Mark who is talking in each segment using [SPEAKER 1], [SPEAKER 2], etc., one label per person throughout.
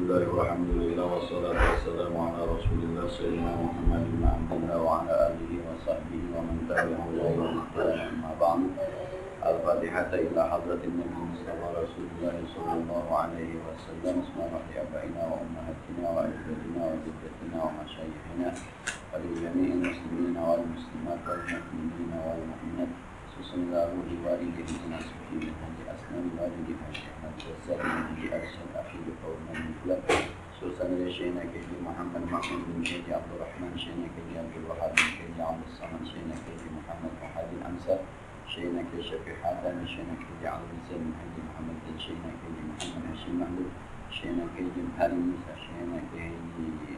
[SPEAKER 1] Bismillah walhamdulillah wassalatu wassalamu ala rasulillah sayyidina Muhammad bin Abdullah wa ala alihi wa sahbihi wa man tabi'ahu ila yaumil amma ba'd. Al-Fatihata ila hadratin Nabi Mustafa Rasulullah sallallahu alaihi wasallam. Bismillah li abaina wa ummahatina wa ajdatina wa jaddatina wa masyayikhina wa li jami'il muslimina wal muslimat wal mu'minina wal mu'minat. Sallallahu alaihi wa sallam hadi asnani wa hadi Muhammad sallallahu alaihi wasallam akhir qauman mutlaq sultan Syekh Nabi Muhammad Mahmud bin Syekh Abdul Rahman Syekh Nabi Abdul Wahab Syekh Abdul Samad Syekh Nabi Muhammad Muhammad Ansar Syekh Nabi Syafiq Hadan Syekh Nabi Abdul Zain Haji Muhammad bin Syekh Nabi Muhammad Hashim Mahmud Syekh Nabi Harim Musa Syekh Nabi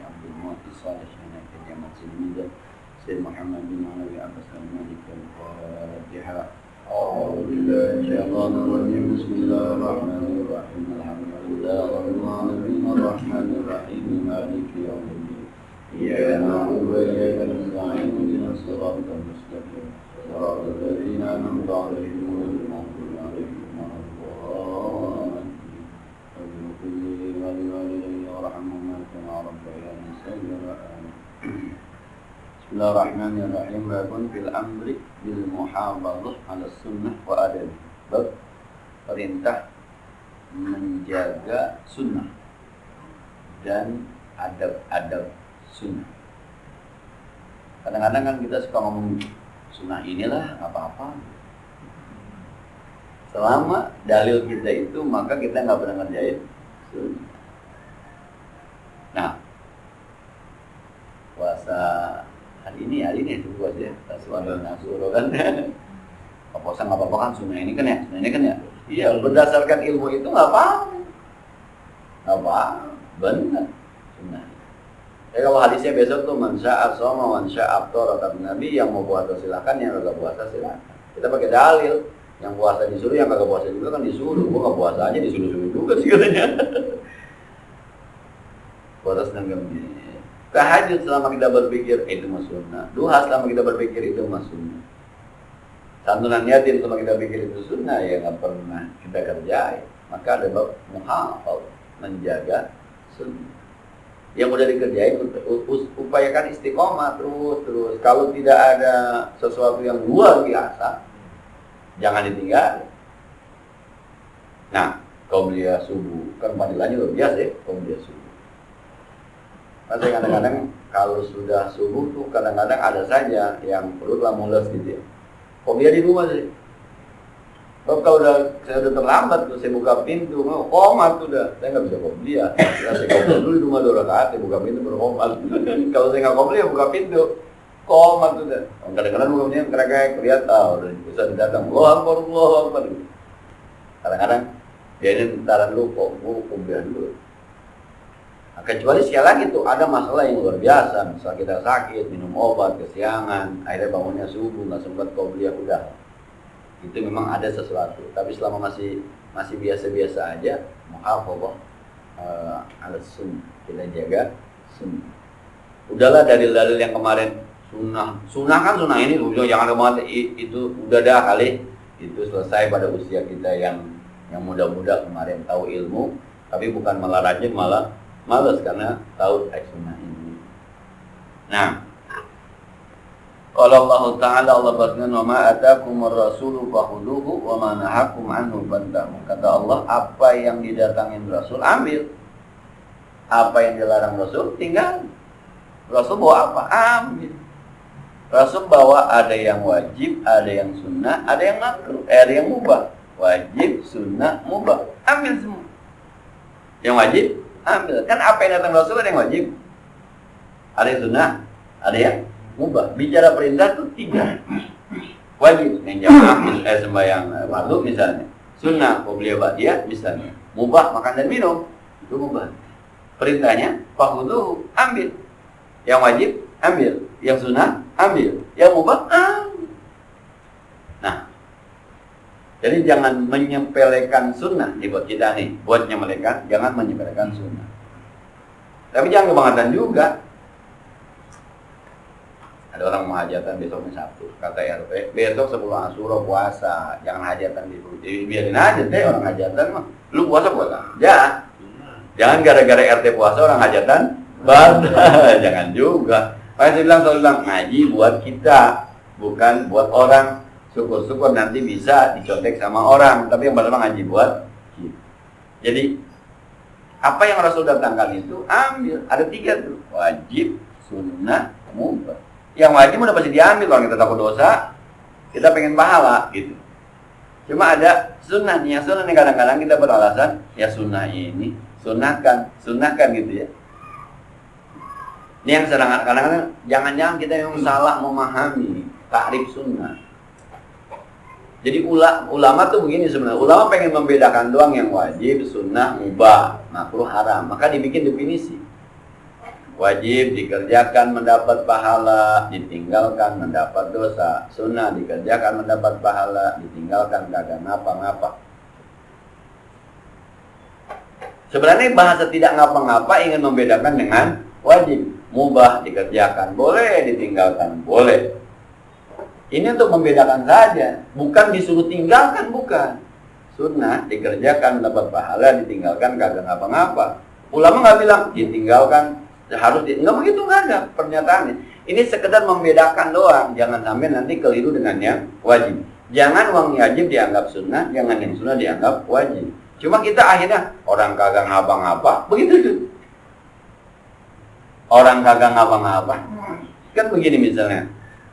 [SPEAKER 1] Abdul Mu'ti Saleh Syekh Nabi Ahmad Zilmidah Syekh Muhammad bin Alawi Abbas al-Malik al-Fatiha. أعوذ بالله من الشيطان الرجيم بسم الله الرحمن الرحيم الحمد لله رب العالمين الرحمن الرحيم مالك يوم الدين إياك نعبد وإياك نستعين اهدنا الصراط المستقيم صراط الذين أنعمت عليهم غير المغضوب عليهم ولا الضالين اغفر لي ولوالدي وارحمهما كما ربياني صغيرا آمين. Bismillahirrahmanirrahim. Babun fil amri bil muhafadzah 'ala sunnah wa adab. Bab perintah menjaga sunnah dan adab-adab sunnah. Kadang-kadang kan kita suka ngomong sunnah inilah apa-apa. Selama dalil kita itu maka kita nggak pernah ngerjain sunnah. Nah, puasa hari ini itu buat ya tasawuf nasuro kan puasa nggak apa-apa kan sunnah ini kan ya iya berdasarkan ilmu itu nggak apa benar sunnah ya. Kalau hadisnya besok tuh man sya'a shoma man sya'a afthara, kata Nabi, yang mau puasa silakan, yang kagak puasa silakan. Kita pakai dalil, yang puasa disuruh, yang kagak puasa juga kan disuruh. Gua nggak puasa aja disuruh juga sih katanya. Puasa senang gembira. Tahajud selama kita berpikir itu mas sunnah. Duha selama kita berpikir itu mas sunnah. Santunan yatim selama kita pikir itu sunnah, ya nggak pernah kita kerjain. Maka ada bab muhafal, menjaga sunnah. Yang udah dikerjain, upayakan istiqomah terus. Kalau tidak ada sesuatu yang luar biasa, jangan ditinggal. Nah, qabliyah subuh kan panggilannya luar biasa ya, qabliyah subuh. Masih kadang-kadang kalau sudah subuh tuh kadang-kadang ada saja yang perutlah mules gitu ya. Qobliyah di rumah sih. Kalau saya udah terlambat tuh, saya buka pintu, komat tuh udah. Saya nggak bisa qobliyah. Saya qobliyah dulu di rumah 2 rakaat, saya buka pintu baru komat. Kalau saya nggak qobliyah buka pintu, komat tuh udah. Kadang-kadang buka pintu mereka kelihatan, udah bisa datang. Allah Akbar. Kadang-kadang dia ini bentaran dulu, qobliyah dulu. Kecuali sekali lagi tuh ada masalah yang luar biasa, misal kita sakit, minum obat, kesiangan, akhirnya bangunnya subuh, nggak sempat qobliyah, udah. Itu memang ada sesuatu. Tapi selama masih biasa-biasa aja, muhafadzah ala sunnah, kita jaga sunnah. Udahlah dalil-dalil yang kemarin sunnah kan sunnah ini, jangan kemarin itu udah dah kali, itu selesai pada usia kita yang muda-muda kemarin tahu ilmu, tapi bukan malah rajin malah malas karena tahu sunnah ini. Nah, kalau Allah Ta'ala Allah berfirman, "Wa ma atakumur rasulu fakhuduhu wa ma nahakum anhu fantahu." Kata Allah, apa yang didatangin Rasul ambil, apa yang dilarang Rasul tinggal. Rasul bawa apa? Ambil. Rasul bawa ada yang wajib, ada yang sunnah, ada yang makruh, ada yang mubah. Wajib, sunnah, mubah, ambil semua. Yang wajib ambil. Kan apa yang datang Rasul ada yang wajib, ada yang sunnah, ada yang mubah. Bicara perintah itu 3. Wajib yang jamaah, sembahyang fardu misalnya. Sunnah, qobliyah ba'diyah misalnya. Mubah, makan dan minum, itu mubah. Perintahnya fakhuduhu, ambil. Yang wajib ambil, yang sunnah ambil, yang mubah ambil. Nah, jadi jangan menyepelekan sunnah nih buat kita nih, buat menyepelekan, jangan menyepelekan sunnah. Tapi jangan kebangetan juga. Ada orang mau hajatan besoknya Sabtu, kata RT, besok 10 Asyura puasa, jangan hajatan di biarin aja deh orang hajatan mah. Lu puasa? Ya. Jangan gara-gara RT puasa orang hajatan batal. Jangan juga. Makanya saya bilang, selalu bilang, ngaji buat kita, bukan buat orang. Syukur-syukur nanti bisa dicontek sama orang, tapi yang pertama ngaji buat kita. Jadi apa yang Rasul datangkan itu ambil. Ada 3 tuh, wajib, sunnah, mubah. Yang wajib udah pasti diambil. Kalau kita takut dosa, kita pengen pahala gitu. Cuma ada sunnah nih. Yang sunnah nih kadang-kadang kita beralasan, ya sunnah ini sunnahkan gitu ya. Ini yang kadang-kadang jangan-jangan kita yang salah memahami takrif sunnah. Jadi ulama tuh begini sebenarnya. Ulama pengen membedakan doang yang wajib, sunnah, mubah, makruh, haram. Maka dibikin definisi. Wajib dikerjakan mendapat pahala, ditinggalkan mendapat dosa. Sunnah dikerjakan mendapat pahala, ditinggalkan kagak ngapa-ngapa. Sebenarnya bahasa tidak ngapa-ngapa ingin membedakan dengan wajib. Mubah dikerjakan boleh, ditinggalkan boleh. Ini untuk membedakan saja, bukan disuruh tinggalkan, bukan. Sunnah dikerjakan dapat pahala, ditinggalkan kagak ngapa-ngapa. Ulama nggak bilang ditinggalkan harus nggak begitu, nggak ada pernyataannya. Ini sekedar membedakan doang, jangan sampai nanti keliru dengan yang wajib. Jangan uang wajib dianggap sunnah, jangan yang sunnah dianggap wajib. Cuma kita akhirnya orang kagak ngapa-ngapa, begitu tuh. Orang kagak ngapa-ngapa. Kan begini misalnya,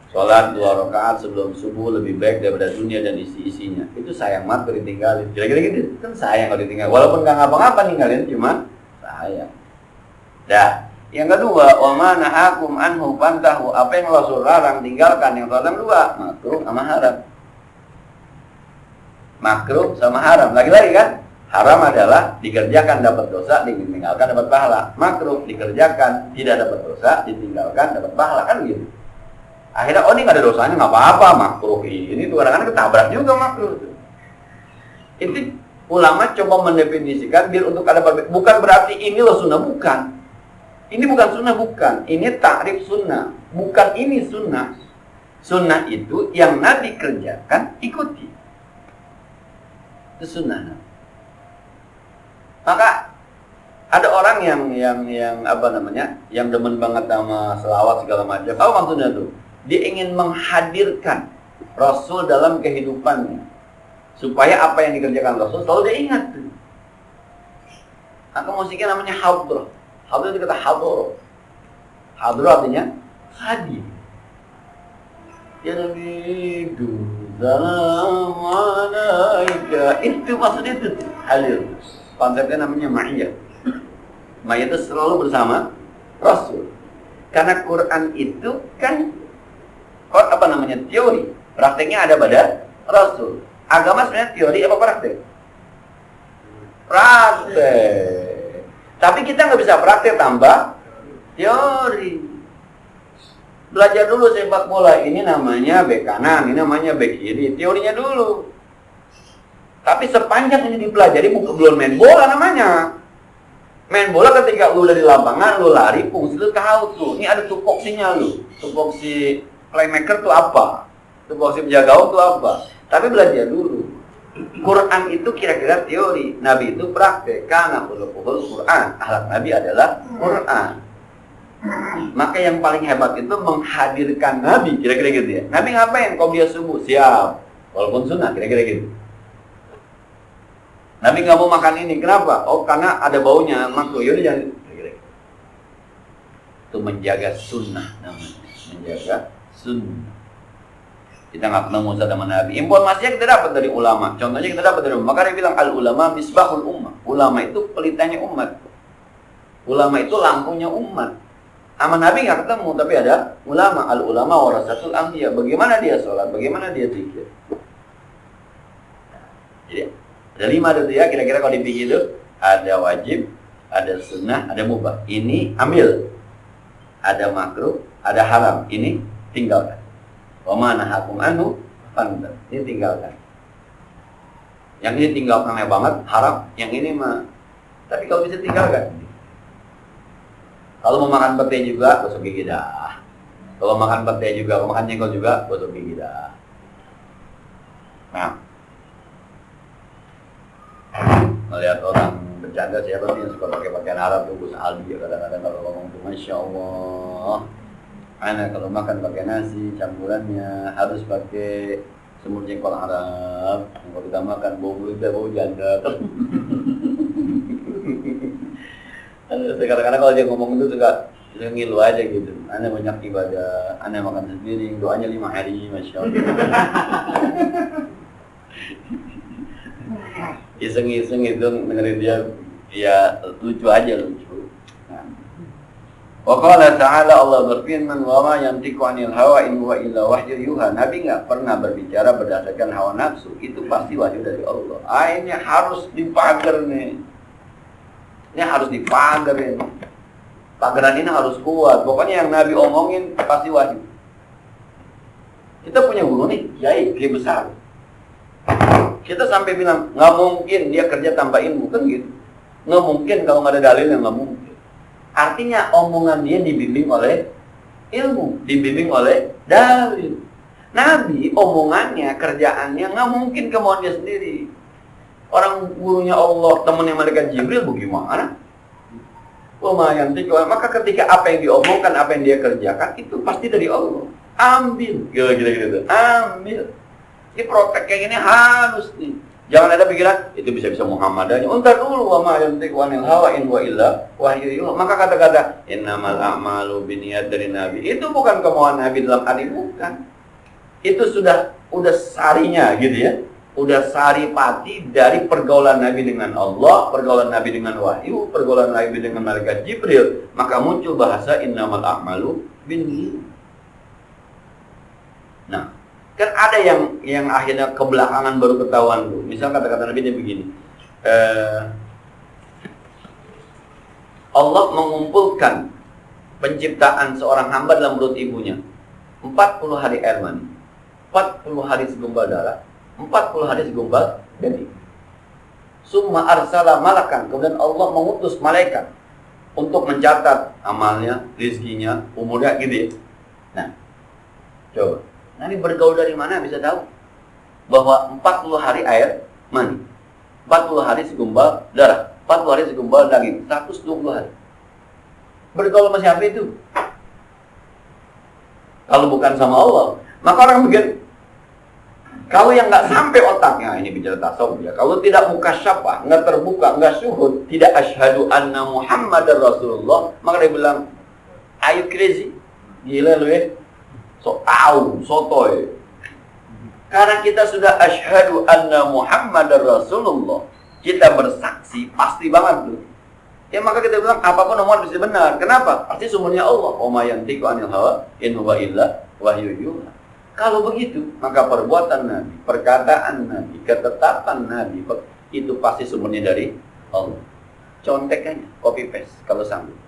[SPEAKER 1] sholat 2 rakaat sebelum subuh lebih baik daripada dunia dan isi-isinya. Itu sayang banget kalau ditinggalin. Kira-kira gitu, kan sayang kalau ditinggalin. Walaupun nggak ngapa-ngapa ninggalin, cuma sayang. Dah. Yang kedua, wa ma nahakum anhu fantahu. Apa yang Rasul larang tinggalkan. Yang larang 2, makruh sama haram. Makruh sama haram. Lagi-lagi kan? Haram adalah dikerjakan dapat dosa, ditinggalkan dapat pahala. Makruh dikerjakan tidak dapat dosa, ditinggalkan dapat pahala, kan gitu. Akhirnya ini nggak ada dosanya, nggak apa-apa makruh ini tuh kadang-kadang ketabrak juga makruh tuh. Itu ulama coba mendefinisikan biar untuk ada perbedaan. Bukan berarti ini loh sunnah, bukan. Ini bukan sunnah, bukan. Ini takrif sunnah, bukan ini sunnah. Sunnah itu yang Nabi kerjakan, ikuti. Itu sunnah. Maka ada orang yang apa namanya, yang demen banget sama selawat segala macam. Apa maksudnya tuh? Dia ingin menghadirkan Rasul dalam kehidupannya, supaya apa yang dikerjakan Rasul selalu dia ingat tuh. Maka musiknya namanya hadroh. Hadroh itu kata hadroh. Hadroh artinya hadir. Ya Nabi dalam malaika. Itu maksudnya itu hadir. Konsepnya namanya ma'iyah. Ma'iyah itu selalu bersama Rasul. Karena Quran itu kan apa namanya, teori. Prakteknya ada pada Rasul. Agama sebenarnya teori apa praktek? Praktek. Tapi kita nggak bisa praktek tanpa teori. Belajar dulu sepak bola. Ini namanya bek kanan, ini namanya bek kiri. Teorinya dulu. Tapi sepanjang ini dipelajari, belum main bola namanya. Main bola ketika lu udah di lapangan, lu lari, fungsi lu tahu tuh. Ini ada tupoksinya lu. Tupoksi playmaker tuh apa? Tupoksi penjaga gawang tuh apa? Tapi belajar dulu. Quran itu kira-kira teori, Nabi itu praktek. Karena khuluquhul Quran, akhlak Nabi adalah Quran. Maka yang paling hebat itu menghadirkan Nabi, kira-kira gitu ya. Nabi ngapain? Qobliyah subuh, siap. Walaupun sunnah, kira-kira gitu. Nabi nggak mau makan ini, kenapa? Oh, karena ada baunya, makruh. Yaudah jangan. Kira-kira. Itu menjaga sunnah namanya, menjaga sunnah. Kita nggak pernah Musa sama Nabi. Informasinya kita dapat dari ulama. Contohnya kita dapat dari ulama. Maka dia bilang al ulama misbahul ummah. Ulama itu pelitanya umat. Ulama itu lampunya umat. Sama Nabi nggak ketemu, tapi ada ulama. Al ulama warasatul anbiya. Bagaimana dia sholat? Bagaimana dia zikir? Jadi ada 5 itu ya. Kira-kira kalau dipikir itu ada wajib, ada sunnah, ada mubah. Ini ambil. Ada makruh, ada haram. Ini tinggalkan. Wa ma nahakum anhu fantahu. Ini tinggalkan. Yang ini tinggalkan banget, haram. Yang ini mah. Tapi kalau bisa tinggalkan. Kalau mau makan pete juga, gosok gigi dah. Kalau makan pete juga, kalau makan jengkol juga, gosok gigi dah. Nah, melihat orang bercanda, siapa sih yang suka pakai pakaian Arab tuh, Gus Aldi ya, kadang-kadang kalau ngomong tuh Masya Allah, anak kalau makan pakai nasi campurannya harus pakai semur jengkol Arab. Kalau kita makan bau udah bau janda. Kadang-kadang kalau dia ngomong itu suka ngilu aja gitu. Aneh banyak ibadah, aneh makan sendiri, doanya 5 hari, Masya Allah. Iseng-iseng itu dengerin dia, ya lucu aja, lucu. Wa qala ta'ala, Allah berfirman, wa ma yantiqu 'anil hawa in huwa illa wahyu yuha. Nabi enggak pernah berbicara berdasarkan hawa nafsu, itu pasti wahyu dari Allah. Ini harus dipagar nih. Ini harus dipagar ini. Pagaran ini harus kuat. Pokoknya yang Nabi omongin pasti wahyu. Kita punya guru nih, kiai besar. Kita sampai bilang, nggak mungkin dia kerja tanpa ilmu, kan gitu. Nggak mungkin kalau nggak ada dalil, yang nggak mungkin. Artinya omongan dia dibimbing oleh ilmu, dibimbing oleh dalil. Nabi omongannya, kerjaannya nggak mungkin kemauan dia sendiri. Orang gurunya Allah, temannya malaikat Jibril, bagaimana? Lumayan, maka ketika apa yang diomongkan, apa yang dia kerjakan, itu pasti dari Allah. Ambil, gitu. Ambil. Ini protek kayak gini harus nih. Jangan ada pikiran itu bisa Muhammad aja. Entar dulu, wa ma yantiqu 'anil hawa in huwa illa wahyu yuha. Maka kata-kata innamal a'malu binniyat dari Nabi itu bukan kemauan Nabi dalam arti bukan. Itu sudah sarinya gitu ya. Udah saripati dari pergaulan Nabi dengan Allah, pergaulan Nabi dengan wahyu, pergaulan Nabi dengan malaikat Jibril. Maka muncul bahasa innamal a'malu binniyat. Nah, kan ada yang akhirnya kebelakangan baru ketahuan tuh. Misal kata-kata Nabi dia begini. Allah mengumpulkan penciptaan seorang hamba dalam perut ibunya. 40 hari air mani, 40 hari segumpal darah, 40 hari segumpal daging. Summa arsala malakan, kemudian Allah mengutus malaikat untuk mencatat amalnya, rizkinya, umurnya gitu ya. Nah, coba. Nabi bergaul dari mana bisa tahu bahwa 40 hari air mani, 40 hari segumpal darah, 40 hari segumpal daging, 120 hari. Bergaul sama siapa itu? Kalau bukan sama Allah. Maka orang bikin, kalau yang nggak sampai otaknya, ini bicara tasawuf ya, kalau tidak mukasyafah, nggak terbuka, nggak syuhud, tidak asyhadu anna Muhammadar Rasulullah, maka dia bilang, are you crazy? Gila lu ya? So tahu, sotoy. Karena kita sudah asyhadu anna Muhammadar Rasulullah, kita bersaksi pasti banget tuh. Ya maka kita bilang apapun omongan bisa benar. Kenapa? Pasti sumbernya Allah. Wa ma yantiqu 'anil hawa in huwa illa wahyu yuha. Kalau begitu, maka perbuatan Nabi, perkataan Nabi, ketetapan Nabi itu pasti sumbernya dari Allah. Contek aja, copy paste kalau sanggup.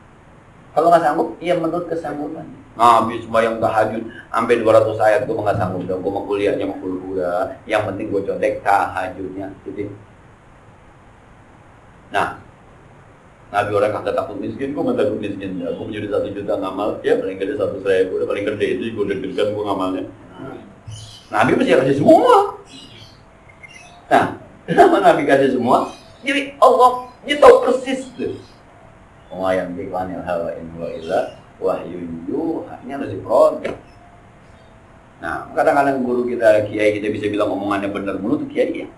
[SPEAKER 1] Kalau nggak sanggup, ya menurut kesanggupan. Habis sembahyang tahajud sampai 200 ayat, gue nggak sanggup dong. Gue mau kuliahnya mau kuliah. Yang penting gue contek tahajudnya, gitu. Nah, Nabi orang kagak takut miskin, gue nggak takut miskin. Ya, gue menjadi 1 juta ngamal, ya paling gede 100.000, udah paling gede itu gue deg-degan gue ngamalnya. Nabi mesti kasih semua. Nah, kenapa Nabi kasih semua? Jadi Allah, dia tahu persis tuh. Wa yantiqu 'anil hawa in huwa illa wahyu yuha. Ini harus diprotek. Nah, kadang-kadang guru kita, kiai kita bisa bilang omongannya benar mulu tuh kiai ya.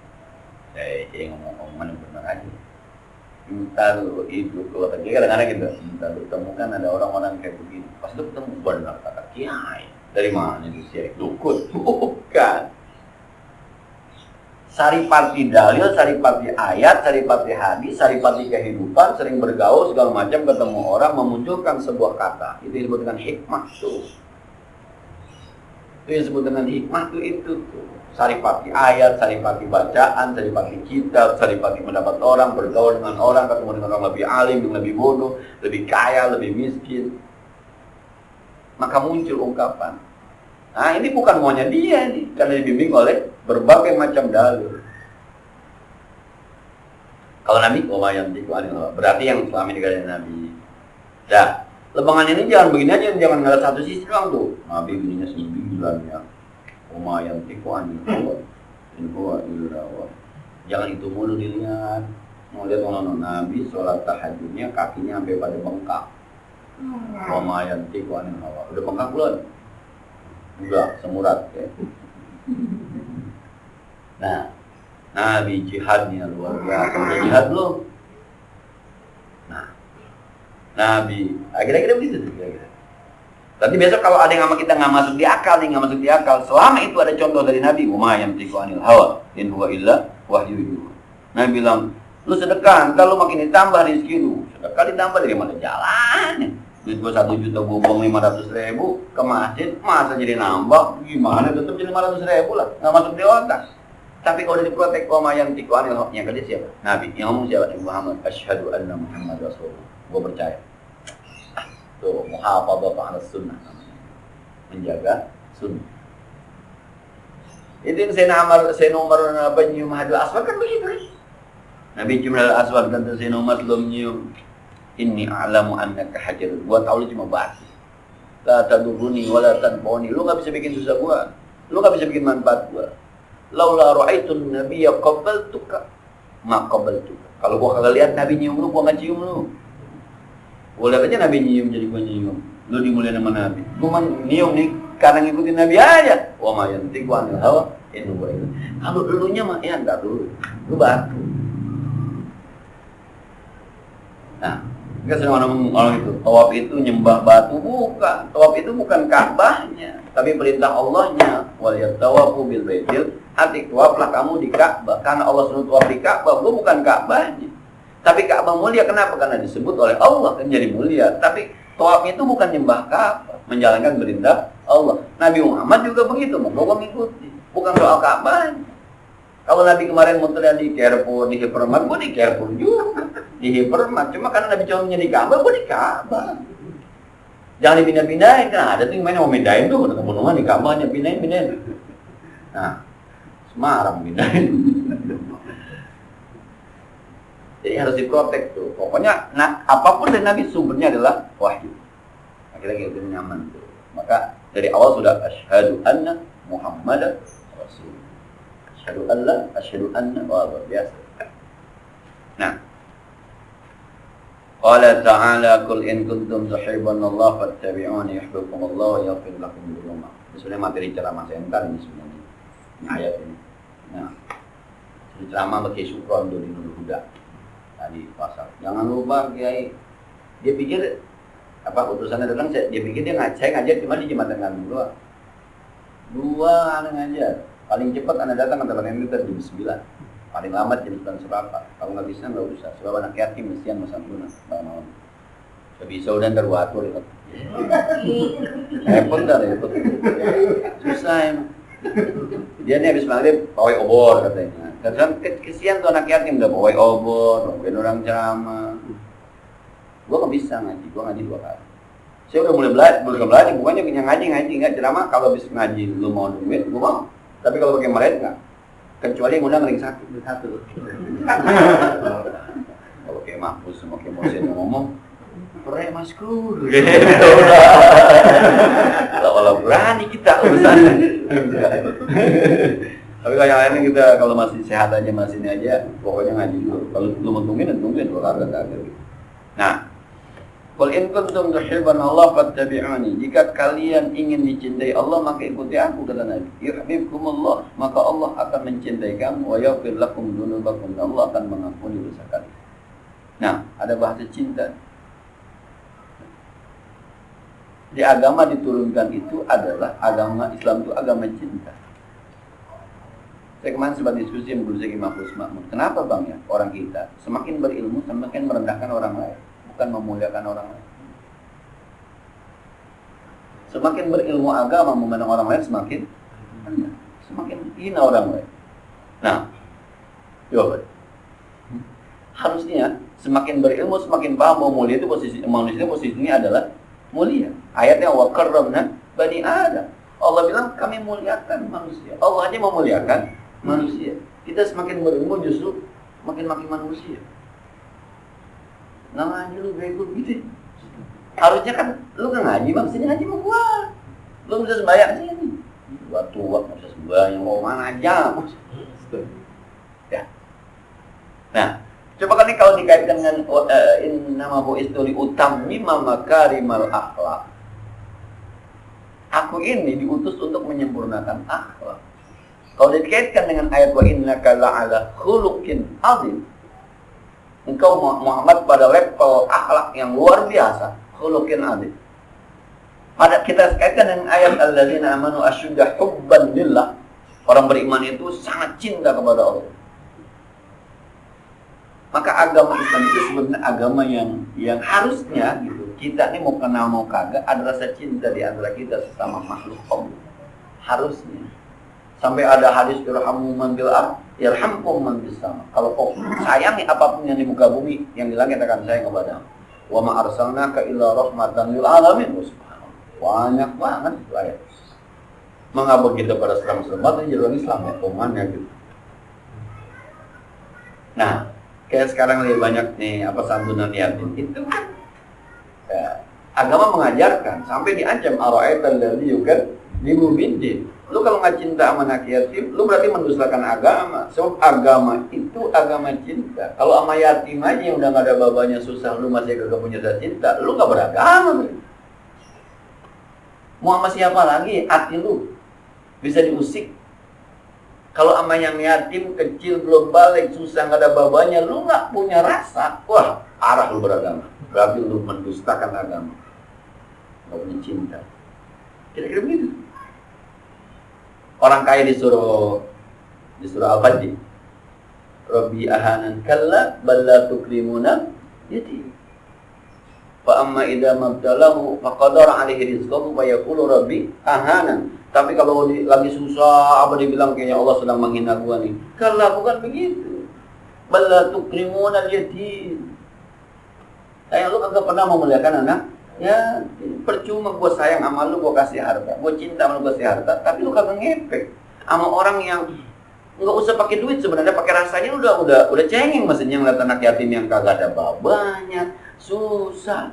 [SPEAKER 1] Kiai ngomong omongannya benar aja. Entah lu itu kalau kiai kadang-kadang gitu. Entah lu temukan ada orang-orang kayak begini. Pas lu ketemu benar kata kiai. Dari mana itu kiai? Dukun. Bukan. Saripati dalil, saripati ayat, saripati hadis, saripati kehidupan, sering bergaul segala macam, ketemu orang, memunculkan sebuah kata. Itu disebut dengan hikmah tuh. Itu yang disebut dengan hikmah tuh itu tuh. Saripati ayat, saripati bacaan, saripati kitab, saripati pendapat orang, bergaul dengan orang, ketemu dengan orang lebih alim, yang lebih bodoh, lebih kaya, lebih miskin. Maka muncul ungkapan. Nah ini bukan maunya dia nih, karena dibimbing oleh berbagai macam dalil. Kalau Nabi, wa yantiqu 'anil hawa, berarti yang selama ini kalian Nabi. Dah, lebangan ini jangan begini aja, jangan ngeliat satu sisi doang tuh. Nabi begininya 9 ya. Wa yantiqu 'anil hawa in huwa illa wahyu. Jangan itu mulu dilihat. Mau lihat orang Nabi sholat tahajudnya kakinya sampai pada bengkak. Lumayan tiku anil hawa. Udah bengkak belum? Enggak, semurat ya. Nah, Nabi jihadnya luar biasa. Udah jihad belum? Nah, Nabi kira-kira begitu tuh kira-kira. Nanti besok kalau ada yang sama kita nggak masuk di akal nih, nggak masuk di akal. Selama itu ada contoh dari Nabi, lumayan tiku anil hawa. In huwa illa wahyu yuha. Nabi bilang, lu sedekah, ntar lu makin ditambah rezeki lu. Sedekah ditambah dari mana jalan? Duit gua 1 juta gua buang 500.000 ke masjid, masa jadi nambah? Gimana? Tetap jadi 500.000 lah, nggak masuk di otak. Tapi kalau udah diprotek sama yang tiku anil hawa, yang kerja siapa? Nabi. Yang ngomong siapa? Nabi Muhammad. Asyhadu anna Muhammad Rasulullah. Gua percaya. Tuh, muhafadzah ala sunnah, menjaga sunnah. Itu yang saya nomor nyium hadul aswad kan begitu kan? Nabi cium hadul aswad dan saya nomor belum nyium. Inni a'lamu annaka hajar. Gua tahu lu cuma batu. La tadurruni wala tanfa'uni. Lu enggak bisa bikin susah gua. Lu enggak bisa bikin manfaat gua. Laula ra'aitun nabiyya qabbaltuka ma qabbaltuka. Kalau gua kagak lihat Nabi nyium lu, gua enggak cium lu. Gua lihat aja Nabi nyium jadi gua nyium. Lu dimuliain sama Nabi. Gua nyium nih karena ngikutin Nabi aja. Wa ma yantiqu anil hawa in huwa illa. Kalau elunya mah ya entar dulu. Lu batu. Nah, enggak semua orang itu. Tawaf itu nyembah batu bukan. Tawaf itu bukan Ka'bahnya, tapi perintah Allahnya. Wal yatawafu bil baitil. Arti tawaflah kamu di Ka'bah. Karena Allah suruh tawaf di Ka'bah, itu bukan Ka'bahnya. Tapi Ka'bah mulia kenapa? Karena disebut oleh Allah kan jadi mulia. Tapi tawaf itu bukan nyembah Ka'bah, menjalankan perintah Allah. Nabi Muhammad juga begitu, mau mengikuti. Bukan soal Ka'bahnya. Kalau Nabi kemarin muternya di Carrefour, di Hypermart, gua di Carrefour juga. Di Hypermart, cuma karena Nabi cuma di Ka'bah, gua di Ka'bah. Jangan dipindah-pindahin, kan ada tuh yang main mau pindahin tuh, kebunuhan di Ka'bahnya, pindahin. Nah, Semarang pindahin. Jadi harus diprotek tuh. Pokoknya, nah apapun dari Nabi sumbernya adalah wahyu. Akhirnya itu nyaman tuh. Maka dari awal sudah asyhadu anna Muhammadan Rasul. Asyhadu anna luar biasa. Nah, qala ta'ala qul in kuntum tuhibbuna fattabi'uni yuhibbukumullah wa yaghfir lakum dhunubakum. Sebenarnya materi ceramah saya entar ini sebenarnya. Ini ayat ini. Nah, ceramah bagi syukron dari Nurul Huda tadi pasal. Jangan lupa Kiai. Dia pikir apa utusannya datang, dia pikir dia ngajar cuma di Jembatan Gantung doang. 2 anak ngajar. Paling cepat Anda datang ke tempat ini jam 9. Paling lambat jam 9 seberapa. Kalau nggak bisa nggak usah. Sebab anak yatim mestian masam-masam malam. Bisa udah ntar gua atur itu. Repot dah repot. Susah emang. Dia nih habis maghrib pawai obor katanya. Kadang kesian tuh anak yatim udah pawai obor, nungguin orang ceramah. Gua nggak bisa ngaji, gua ngaji 2 kali. Saya udah mulai belajar, bukannya punya ngaji nggak ceramah. Kalau habis ngaji lu mau duit, gua mau. Tapi kalau pakai merit nggak. Kecuali yang undang ring satu. Kalau kayak Mahfuz sama kayak Mosen ngomong, "Pre maskur." Kalau berani kita urusannya. Tapi kalau yang lain kita kalau masih sehat aja masih ini aja, pokoknya ngaji dulu. Kalau lu mau tungguin, kalau kagak. Nah, qul in kuntum tuhibbuna Allah fattabi'uni. Jika kalian ingin dicintai Allah, maka ikuti aku, kata Nabi. Yuhibbukumullah, maka Allah akan mencintai kamu. Wa yaghfir lakum dzunubakum. Allah akan mengampuni dosa kalian. Nah, ada bahasa cinta. Di agama diturunkan itu adalah agama Islam itu agama cinta. Saya kemarin sempat diskusi dengan Guru Zeki Mahfuz Makmud. Kenapa Bang ya orang kita semakin berilmu semakin merendahkan orang lain, bukan memuliakan orang lain. Semakin berilmu agama memandang orang lain semakin hina orang lain. Nah, coba. Harusnya semakin berilmu semakin paham bahwa mulia itu posisinya adalah mulia. Ayatnya wa karramna bani Adam. Allah bilang kami muliakan manusia. Allah aja memuliakan manusia. Kita semakin berilmu justru makin manusia. Nggak ngaji lu bego gitu. Harusnya kan lu kan ngaji bang, sini ngaji sama gua. Lu bisa sembahyang sini. Gua tua nggak bisa sembahyang, mau mana aja. Ya. Nah, Coba kali kalau dikaitkan dengan innama bu'istu li utammima makarimal akhlak. Aku ini diutus untuk menyempurnakan akhlak. Kalau dikaitkan dengan ayat wa innaka la'ala khuluqin azim. Engkau Muhammad pada level akhlak yang luar biasa, khuluqin azim. Pada kita kaitkan dengan ayat alladzina amanu asyudda hubban lillah. Orang beriman itu sangat cinta kepada Allah. Maka agama Islam itu sebenarnya agama yang harusnya gitu. Kita ini mau kenal mau kagak ada rasa cinta di antara kita sesama makhluk Allah. Harusnya. Sampai ada hadis irhamu man bil ardh yarhamkum man bis sama. Kalau kau sayangi apapun yang di muka bumi, yang di langit akan sayang kepadamu. Wa ma arsalnaka illa rahmatan lil alamin. Subhanallah. Banyak banget itu ayat. Mengapa kita pada serang-serang itu jalan Islam ya, omannya gitu. Nah, kayak sekarang lebih banyak nih santunan yatim itu kan ya, agama mengajarkan sampai diancam ara'aital ladzi yukadzibu bid-din. Lu kalau nggak cinta sama anak yatim, lu berarti mendustakan agama. Sebab agama itu agama cinta. Kalau sama yatim aja yang udah nggak ada babanya susah, lu masih kagak punya cinta, lu nggak beragama. Mau sama siapa lagi? Hati lu bisa diusik. Kalau sama yang yatim, kecil, belum balik, susah, nggak ada babanya, lu nggak punya rasa, wah, arah lu beragama. Berarti lu mendustakan agama. Nggak punya cinta. Kira-kira begitu. Orang kaya disuruh Al-Fajr. Rabbi ahanan kalla balla tukrimuna yatim. Fa amma idza mabtalahu faqadara alaihi rizqahu fa yaqulu rabbi ahanan. Tapi kalau lagi susah, apa dibilang kayaknya Allah sedang menghina gua nih. Kalau bukan begitu. Balla tukrimuna yatim. Kayak lu kagak pernah memuliakan anak. Ya, percuma gua sayang sama lu, gua kasih harta. Gua cinta sama lu, gua kasih harta, tapi lu kagak ngepek sama orang yang enggak usah pakai duit sebenarnya, pakai rasanya udah cengeng maksudnya ngeliat anak yatim yang kagak ada babanya, susah.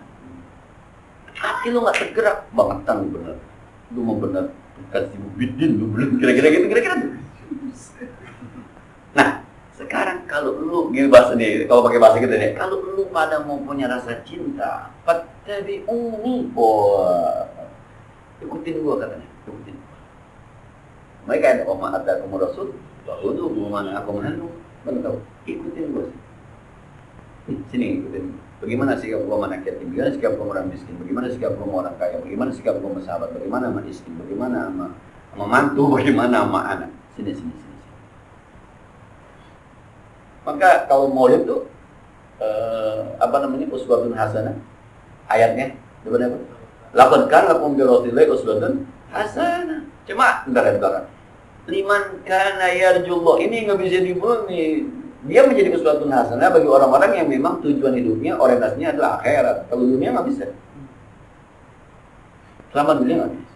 [SPEAKER 1] Hati lu enggak tergerak bangetan bener. Lu mau bener kasih bidin lu belum kira-kira gitu kira-kira. Nah, sekarang kalau lu gini bahasa nih, kalau pakai bahasa gitu nih, kalau lu pada mau punya rasa cinta, fattabi'uni, ikutin gua katanya, ikutin. Mereka ada oma ada kamu rasul, bahwa mana aku menanu, tahu, ikutin gua. Sini ikutin. Bagaimana sikap gua sama anak yatim, bagaimana sikap gua sama orang miskin, bagaimana sikap gua sama orang kaya, bagaimana sikap gua sama sahabat, bagaimana sama istri, bagaimana sama mantu, bagaimana sama anak. Sini. Maka kalau maulid tuh uswatun hasanah. Ayatnya coba apa? Laqad kana lakum bi rasulillahi uswatun hasanah. Cuma bentar. Liman kana yarjullah. Ini enggak bisa dibohongi. Dia menjadi uswatun hasanah bagi orang-orang yang memang tujuan hidupnya orientasinya adalah akhirat. Kalau dunia enggak bisa. Selama dunia enggak bisa.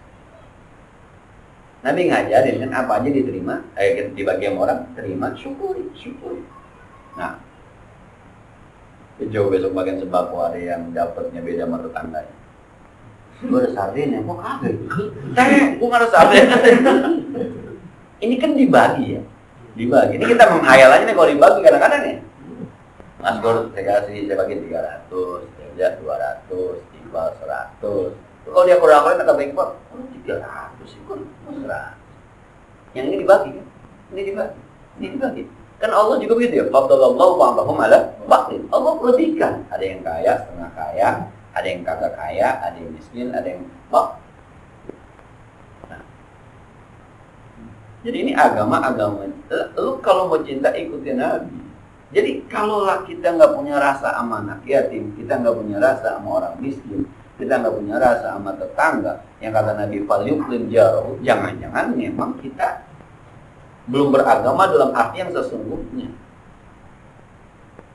[SPEAKER 1] Nabi ngajarin kan apa aja diterima, dibagi sama orang, terima, syukuri. Nah, coba besok bagian sembako ada yang dapatnya beda sama tetangganya. Gue ada sarden ya, kok kagak? Gue nggak ada sarden. Ini kan dibagi ya, dibagi. Ini kita menghayal aja nih kalau dibagi kadang-kadang ya. Mas Gor, saya bagi 300, dia 200, Iqbal 100. Kalau dia kurang-kurang kata Iqbal, 300, Iqbal 100. Yang ini dibagi kan? Ini dibagi. Kan Allah juga begitu ya. Fadlallahu ba'dahum ala ba'din. Allah lebihkan. Ada yang kaya, setengah kaya, ada yang kagak kaya, ada yang miskin, ada yang nah. Jadi ini agama. Lu kalau mau cinta ikutin Nabi. Jadi kalaulah kita nggak punya rasa sama anak yatim, kita nggak punya rasa sama orang miskin, kita nggak punya rasa sama tetangga, yang kata Nabi falyukrim jarahu, jangan-jangan memang kita belum beragama dalam arti yang sesungguhnya.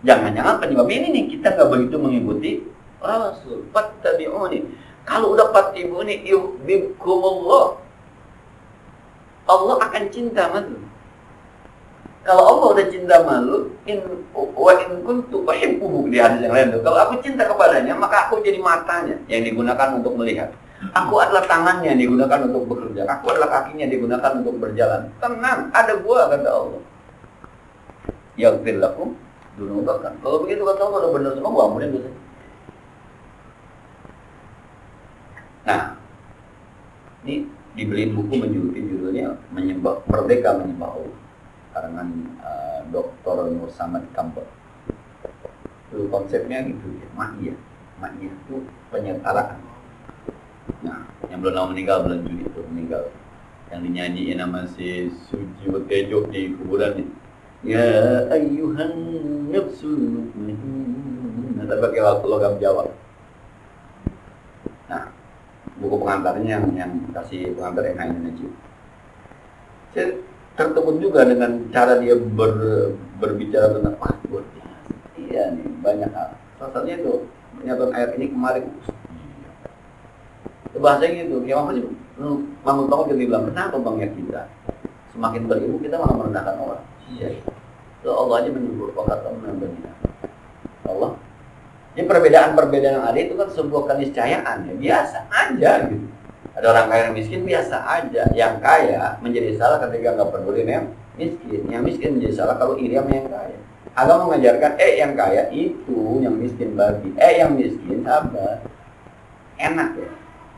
[SPEAKER 1] Jangan-jangan penyebab ini nih, kita nggak begitu mengikuti Rasul. Fattabi'uni. Kalau udah fattabi'uni yuhibbukumullah. Allah akan cinta sama lu. Kalau Allah udah cinta sama lu, in kuntu uhibbuhu, di hadis yang lain tuh. Kalau aku cinta kepadanya, maka aku jadi matanya yang digunakan untuk melihat. Aku adalah tangannya yang digunakan untuk bekerja. Aku adalah kakinya yang digunakan untuk berjalan. Tenang, ada gua, kata Allah. Yaghfir lakum Kan. Kalau begitu kata Allah udah benar semua, gua ampunin dosa. Nah, ini dibeliin buku judulnya Merdeka Menyembah Allah, karangan Dr. Nur Samad Campbell. Itu konsepnya gitu ya, ma'iyah itu penyetaraan. Nah, yang belum lama meninggal bulan Juni itu meninggal, yang dinyanyiin nama si Suji Tejo di kuburan nih. Ya ayyuhan nafsul mutmainnah, tapi pakai logam Jawa. Nah, buku pengantarnya yang kasih pengantar yang hanya Najib. Saya tertegun juga dengan cara dia berbicara tentang luar biasa. Iya nih, banyak hal. Salah satunya itu pernyataan ayat ini kemarin. Bahasanya gitu, ya makanya Mahmud Tauhid yang bilang, kenapa bang ya kita semakin berilmu kita malah merendahkan orang. Iya. So, Allah aja menyebut wakatan benar. Allah. Jadi perbedaan yang ada itu kan sebuah keniscayaan ya, biasa aja gitu. Ada orang kaya yang miskin biasa aja. Yang kaya menjadi salah ketika nggak peduli yang miskin. Yang miskin menjadi salah kalau iri sama yang kaya. Agama mengajarkan yang kaya itu yang miskin bagi. Yang miskin sabar. Enak ya.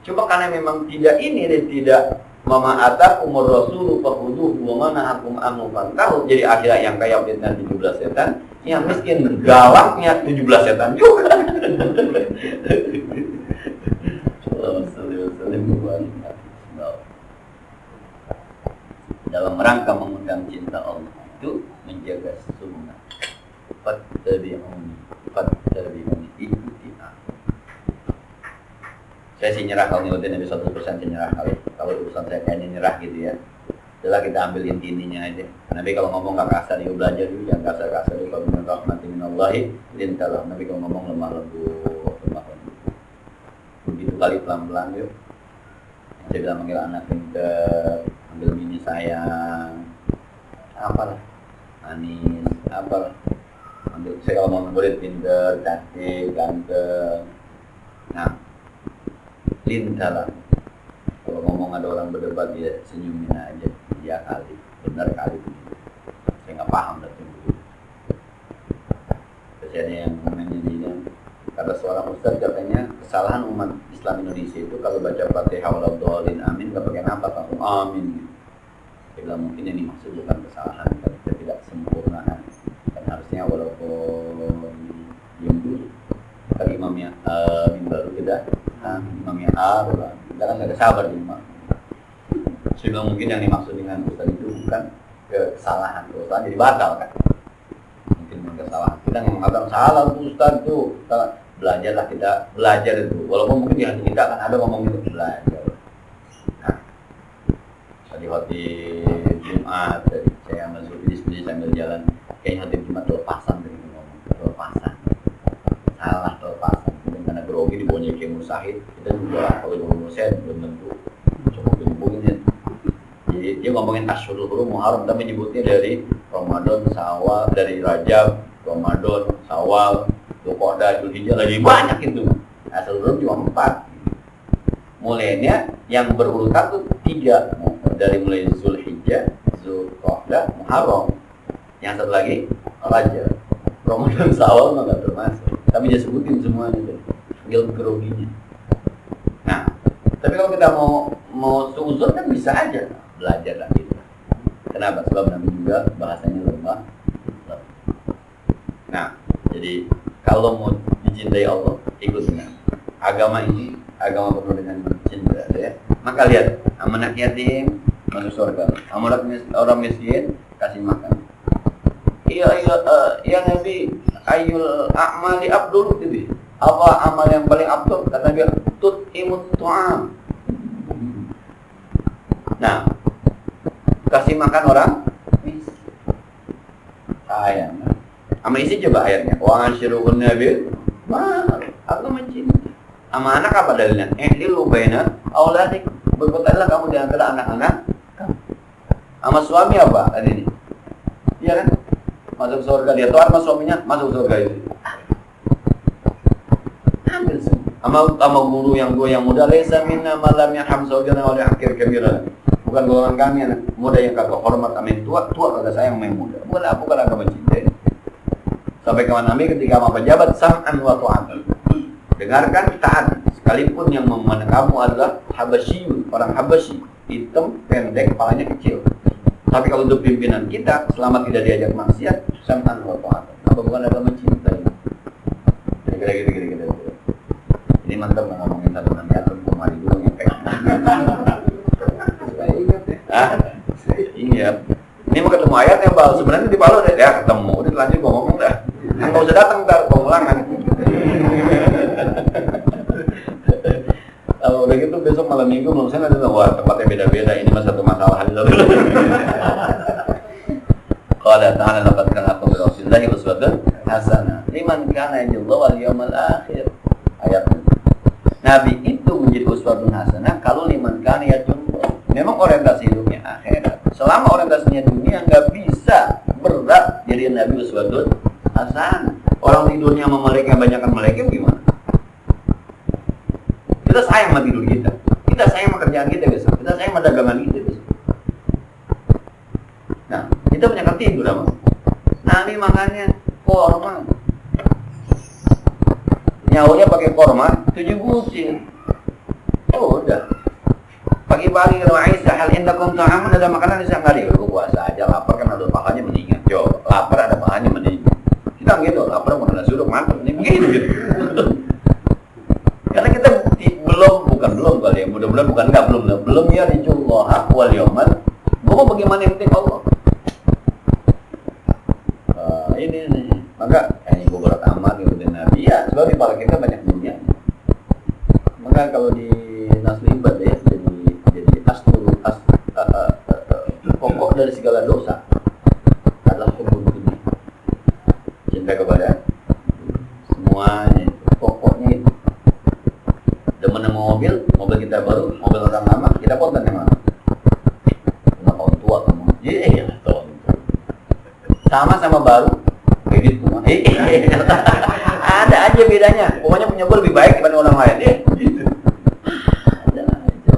[SPEAKER 1] Cuma karena memang tidak ini dan tidak mama umur rasulu fakhuduhu wa mana akum amu fantahu. Jadi akhirnya yang kaya fitnah 17 setan, yang miskin galaknya 17 setan juga. Dalam rangka mengundang cinta Allah itu menjaga sunnah. Fattabi'uni, ikuti aku. Saya sih nyerah kalau ngikutin Nabi 100% saya nyerah kalau urusan saya kayaknya nyerah gitu ya. Setelah kita ambil intinya aja. Nabi kalau ngomong nggak kasar, dia belajar dulu jangan kasar-kasar. Kalau min rahmati minallahi lintalah. Nabi kalau ngomong lemah lembut. Begitu kali pelan-pelan yuk. Saya bilang manggil anak pinter, ambil mini sayang, apalah, manis, apalah. Ambil saya kalau mau murid pinter, cantik, ganteng. Nah, lintalah. Kalau ngomong ada orang berdebat dia senyumin aja, dia kali, benar kali begitu. Saya nggak paham dah begitu. Biasanya yang namanya dia, kata seorang ustaz katanya kesalahan umat Islam Indonesia itu kalau baca Fatihah waladhdallin amin nggak pakai nafas langsung amin. Saya bilang mungkin yang dimaksud bukan kesalahan, tapi ketidaksempurnaan. Dan harusnya walaupun diam dulu. Kalau imamnya baru kita, imamnya kita kan nggak ada sabar di imam. Saya bilang mungkin yang dimaksud dengan ustaz itu bukan kesalahan jadi batal kan. Mungkin kesalahan. Kita nggak mengatakan salah ustaz itu. Belajarlah kita, belajar itu. Walaupun mungkin di hati kita kan ada ngomong itu belajar. Nah, tadi hati Jumat, dari saya masuk diskusi sambil jalan, kayaknya hati Jumat lepasan dari ngomong, lepasan. Salah lepasan. Mungkin karena grogi dibawanya kayak Musahid, kita juga kalau ngomong saya belum tentu cukup dibungin. Jadi dia ngomongin Asyhurul Hurum Muharram, tapi menyebutnya dari Ramadan, Syawal, dari Rajab, Ramadan, Syawal, Dzulqa'dah, Dzulhijjah, lagi banyak itu. Nah, seluruh cuma 4. Mulainya yang berurutan tuh 3. Dari mulai Dzulhijjah, Dzulqa'dah, Muharram. Yang satu lagi Rajab. Ramadan, Syawal mah enggak termasuk. Tapi dia sebutin semuanya tuh. Tinggal kerugiannya. Nah, tapi kalau kita mau seuzon kan bisa aja belajar lagi. Kenapa? Sebab Nabi juga bahasanya lemah. Nah, jadi kalau mau dicintai Allah, ikut dengan agama ini, agama penuh dengan cinta ya. Maka lihat, anak yatim masuk surga, orang miskin kasih makan. Iya Nabi, ayul a'mali abdul itu. Apa amal yang paling abdul? Kata Nabi, tut'imut tu'am. Nah, kasih makan orang miskin. Sayang. Sama isi coba ayatnya. Wa ansyiruhun nabil. Aku mencinta. Sama anak apa dalilnya? Lilu baina auladik. Berbuatlah kamu di antara anak-anak kamu. Sama suami apa tadi ini? Iya kan? Masuk surga dia. Tuhan sama suaminya masuk surga itu. Ambil semua. Sama guru yang muda. Laisa minna ma lam yarham zawjana wa yahqir kabira. Bukan golongan kami anak muda yang kagak hormat sama yang tua kagak sayang sama yang muda. Bukan agama cinta. Sampai ke Nabi ketika sama pejabat sam'an wa ta'atan. Dengarkan, taat. Sekalipun yang memandang kamu adalah Habasyiyun, orang Habasyi, hitam, pendek, kepalanya kecil. Tapi kalau untuk pimpinan kita, selama tidak diajak maksiat, sam'an wa ta'atan. Apa bukan adalah mencintai? Kira-kira. Ini mantap ngomongin santunan yatim, kemari dulu ngepek. Saya ingat ya. Saya ingat. Ini mau ketemu ayat yang bal. Sebenarnya di Palu ya ketemu. Udah lanjut gua ngomong dah. Enggak usah datang ntar pengulangan. Kalau udah gitu besok malam minggu menurut saya nanti wah tempatnya beda-beda. Ini mah satu masalah hadis satu. Qala ta'ala laqad kana lakum fi rasulillahi uswatun hasanah liman kana yarjullaha wal yawmal akhir. Ayatnya. Nabi itu menjadi uswatun hasanah kalau liman kana yarjullaha. Memang orientasi hidupnya akhirat. Selama orientasinya dunia nggak bisa berat jadi Nabi uswatun hasanah. Orang tidurnya sama mereka banyakkan mereka gimana? Kita sayang sama tidur kita. Kita sayang sama kerjaan kita besok. Kita sayang sama dagangan kita besok. Nah, kita banyakkan tidur sama. Nabi makannya korma. Nyawanya pakai korma 7 butir. Oh, udah. Pagi-pagi kalau Aisyah hal indakum ta'amun ada makanan bisa enggak dia puasa aja lapar kan ada pahalanya mendingan. Yo, lapar ada pahalanya mendingan. Kita gitu, lapar mau nasi uduk mantap ini begitu gitu. Karena kita belum kali ya, mudah-mudahan bukan enggak belum ya rijullah wal yawmal. Gua mau bagaimana yang penting Allah. Ini maka kayaknya gua berat amat ngikutin Nabi ya, sebab di kepala kita banyak dunia. Maka kalau di Nasl Ibad ya pokok dari segala dosa adalah hukum dunia. Cinta kepada semuanya itu, pokoknya itu. Demen sama mobil kita baru, mobil orang lama, kita konten yang mana? Cuma tahun tua kamu, iya tahun tua. Sama baru, kredit semua, ada aja bedanya. Pokoknya punya gue lebih baik dibanding orang lain, ya. Ada aja.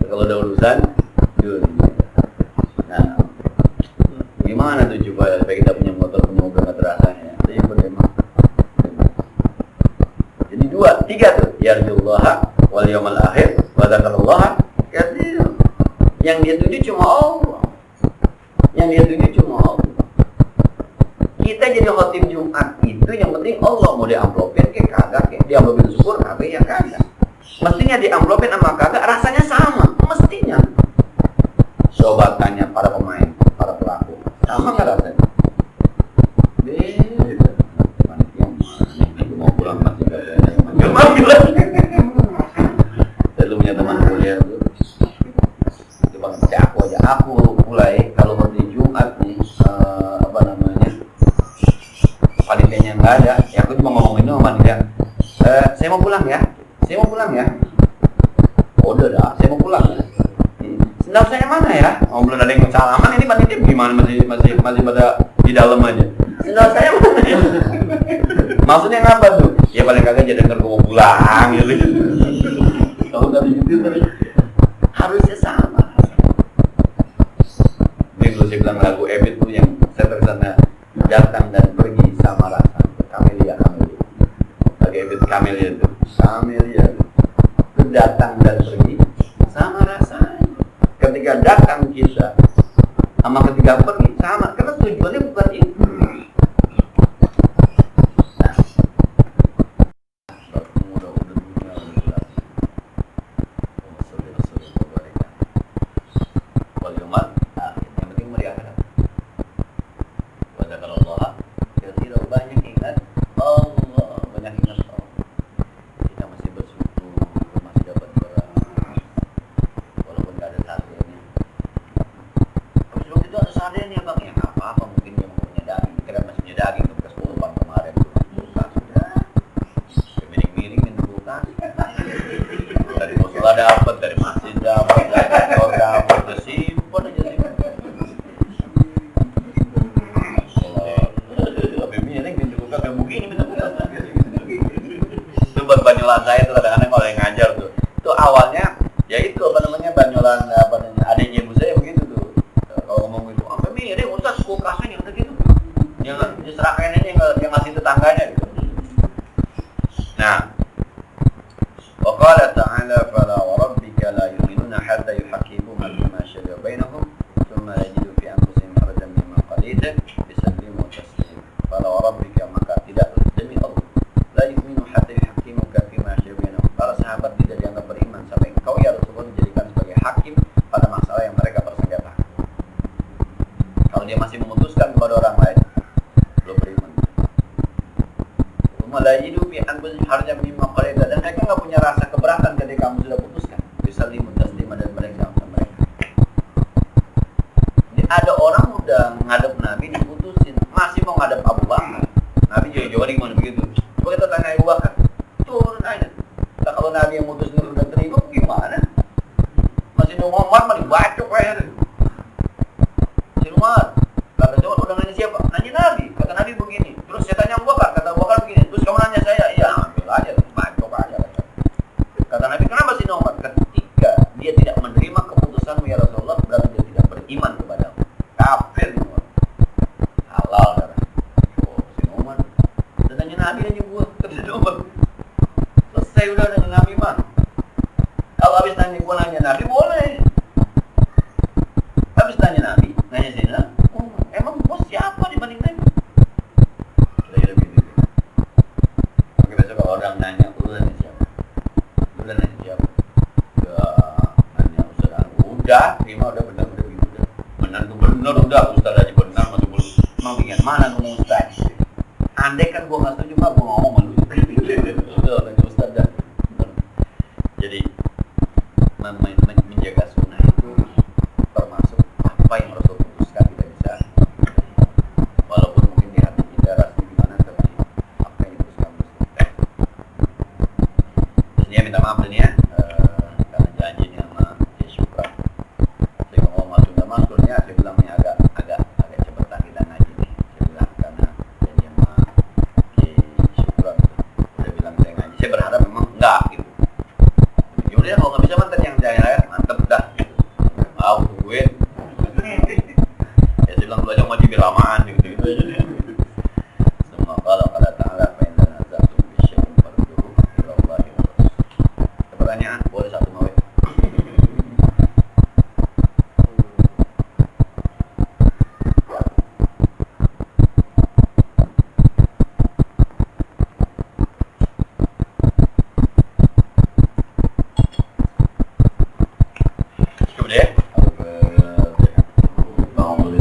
[SPEAKER 1] Kalau udah urusan, nah, gimana tuh supaya kita punya motor, punya mobil nggak terasanya? Itu bagaimana? Jadi 2, 3 tuh. Yarjullaha wal yawmal akhir wa dzakarallaha katsiran. Yang dia tuju cuma Allah. Kita jadi khotib Jumat itu yang penting Allah. Mau diamplopin ke kagak, diamplopin syukur kagak ya kagak. Mestinya diamplopin sama kagak rasanya sama, mestinya. Coba tanya para pemain, para pelaku, sama nggak rasanya? Beda. Panitia mana? Mau pulang masih nggak ada. Cuma bilang. Saya lu punya teman kuliah tuh. Coba ngerti aku aja. Aku mulai kalau hari Jumat nih, panitianya nggak ada. Ya aku cuma ngomongin sama panitia. Saya mau pulang ya. Oh, udah dah, saya mau pulang ya. Sendal saya mana ya? Oh, belum ada yang salaman. Ini panitia gimana masih pada di dalam aja. Sendal saya mana ya? Maksudnya ngapa tuh? Ya paling kagak jadi denger gue mau pulang gitu. Kalau nggak begitu harusnya sama. Ini dulu saya bilang lagu Ebit tuh yang saya terkesana datang dan pergi sama rasa. Kamelia. Lagu Ebit Kamelia itu. Itu datang dan pergi sama rasanya. Ketika datang kita sama ketika pergi sama, karena tujuannya bukan itu. Nah, yang penting meriahkan. Kalau Allah, tidak banyak ingat Allah, banyak ingat Allah. Kita masih bersyukur, masih dapat beras, walaupun nggak ada sardennya. Terus waktu itu ada sardennya bang, ya nggak apa-apa, mungkin dia mau punya daging, kita masih punya daging ke bekas puluhan kemarin, buka sudah, miring-miring di buka. Dari musola dapat, dari masjid dapat, dari kantor dapat, udah simpan aja sih. Lebih miring di buka kayak begini, itu buat banyolan saya tuh kadang-kadang kalau yang ngajar tuh. Itu awalnya ya itu banyolan adanya ibu saya begitu tuh. Kalau ngomong itu sampai miring, ustaz kulkasnya yang gitu. Jangan diserahkan Kalau Nabi yang mutus nurul dan terima, gimana? Masih Umar malah bacok aja. Masih Umar, kata Umar udah nanya siapa? Nanya Nabi. Kata Nabi begini. Terus saya tanya Abu Bakar, kata Abu Bakar begini. Terus kamu nanya saya, iya ambil aja, bacok aja. Kata Nabi, kenapa sih Umar? Ketika dia tidak menerima keputusanmu ya Rasulullah, berarti dia tidak beriman kepadamu. Kafir Umar. Halal darah. Oh, si Umar. Dan nanya Nabi aja gua, kata Umar. Selesai udah dengan Nabi mah. Kalau habis gua nanya Nabi boleh. Habis nanya Nabi, nanya Zina, emang bos siapa dibanding Nabi? Kira-kira begitu. Oke, besok kalau orang nanya, lu nanya siapa? Ya, nanya Ustaz. Udah, terima udah benar gitu udah. Benar udah Ustaz aja benar masih belum. Mau bikin mana ngomong Ustaz? Andai kan gua nggak setuju mah gua ngomong sama lu. Udah nanya Ustaz dah. Jadi menjaga sunnah itu termasuk apa yang Rasul putuskan tidak bisa, walaupun mungkin di hati kita rasa gimana, tapi apa yang diputuskan terus dia minta maaf dan ya karena janjinya sama Syukran. Saya ngomong masuk nggak masuknya, saya bilangnya agak cepetan kita ngaji nih. Saya bilang karena janji sama Syukran udah bilang saya ngaji, saya berharap memang enggak gitu. Yaudah kalau nggak bisa mantan yang jangan mantep dah gitu. Mau tungguin. Ya saya bilang dulu aja mau dibiramaan gitu aja. Semua kalau Ta'ala pengen satu bisa perlu ilallahi wa rasul. Pertanyaan boleh satu mau.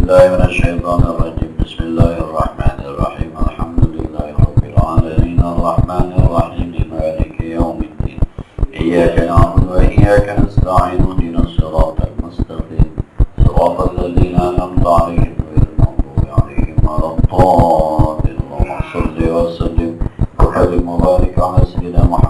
[SPEAKER 1] من الشيطان الرجيم بسم الله الرحمن الرحيم الحمد لله رب العالمين الرحمن الرحيم مالك يوم الدين إياك نعبد وإياك نستعين اهدنا الصراط المستقيم صراط الذين أنعمت عليهم غير المغضوب عليهم ولا الضالين اللهم صل وسلم وسلم وبارك على سيدنا محمد